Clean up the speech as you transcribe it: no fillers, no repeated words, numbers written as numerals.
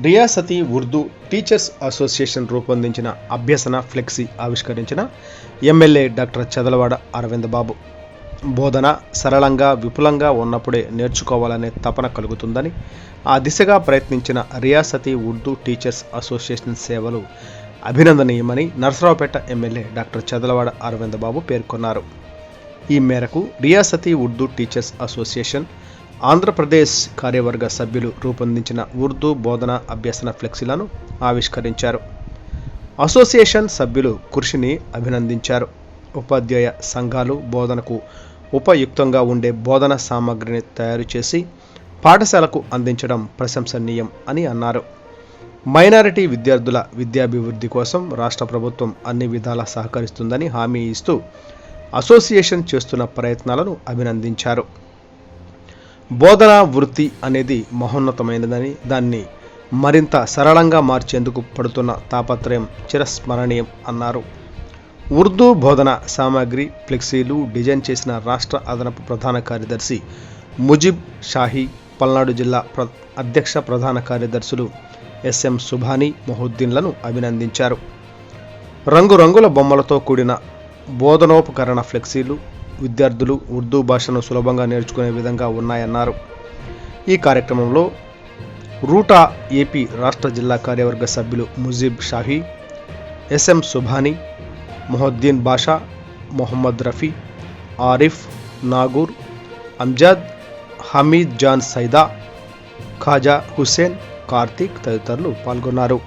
రియాసతీ Urdu teachers association రూపొందించిన అభ్యసన flexi ఆవిష్కరించిన ఎమ్మెల్యే డాక్టర్ చదలవాడ అరవింద్ బాబు. బోధన సరళంగా విపులంగా ఉన్నప్పుడే నేర్చుకోవాలనే తపన కలుగుతుందని, ఆ దిశగా ప్రయత్నించిన రియాసతీ ఉర్దూ టీచర్స్ అసోసియేషన్ సేవలు అభినందనీయమని నర్సరావుపేట ఎమ్మెల్యే డాక్టర్ చదలవాడ అరవింద్ బాబు పేర్కొన్నారు. ఈ మేరకు రియాసతీ ఉర్దూ టీచర్స్ అసోసియేషన్ ఆంధ్రప్రదేశ్ కార్యవర్గ సభ్యులు రూపొందించిన ఉర్దూ బోధన అభ్యసన ఫ్లెక్సీలను ఆవిష్కరించారు. అసోసియేషన్ సభ్యులు కృషిని అభినందించారు. ఉపాధ్యాయ సంఘాలు బోధనకు ఉపయుక్తంగా ఉండే బోధన సామగ్రిని తయారు చేసి పాఠశాలకు అందించడం ప్రశంసనీయం అని అన్నారు. మైనారిటీ విద్యార్థుల విద్యాభివృద్ధి కోసం రాష్ట్ర ప్రభుత్వం అన్ని విధాలా సహకరిస్తుందని హామీ ఇస్తూ అసోసియేషన్ చేస్తున్న ప్రయత్నాలను అభినందించారు. బోధనా వృత్తి అనేది మహోన్నతమైనదని, దాన్ని మరింత సరళంగా మార్చేందుకు పడుతున్న తాపత్రయం చిరస్మరణీయం అన్నారు. ఉర్దూ బోధన సామాగ్రి ఫ్లెక్సీలు డిజైన్ చేసిన రాష్ట్ర అదనపు ప్రధాన కార్యదర్శి ముజిబ్ షాహీ, పల్నాడు జిల్లా అధ్యక్ష ప్రధాన కార్యదర్శులు ఎస్ఎం సుభానీ, మొహుద్దీన్లను అభినందించారు. రంగురంగుల బొమ్మలతో కూడిన బోధనోపకరణ ఫ్లెక్సీలు విద్యార్థులు ఉర్దూ భాషను సులభంగా నేర్చుకునే విధంగా ఉన్నాయన్నారు. ఈ కార్యక్రమంలో రూటా ఏపీ రాష్ట్ర జిల్లా కార్యవర్గ సభ్యులు ముజిబ్ షాహీ, ఎస్ఎం సుభానీ, మొహుద్దీన్ బాషా, మొహమ్మద్ రఫీ, ఆరిఫ్, నాగూర్, అంజద్, హమీద్ జాన్ సైదా, ఖాజా హుస్సేన్, కార్తీక్ తదితరులు పాల్గొన్నారు.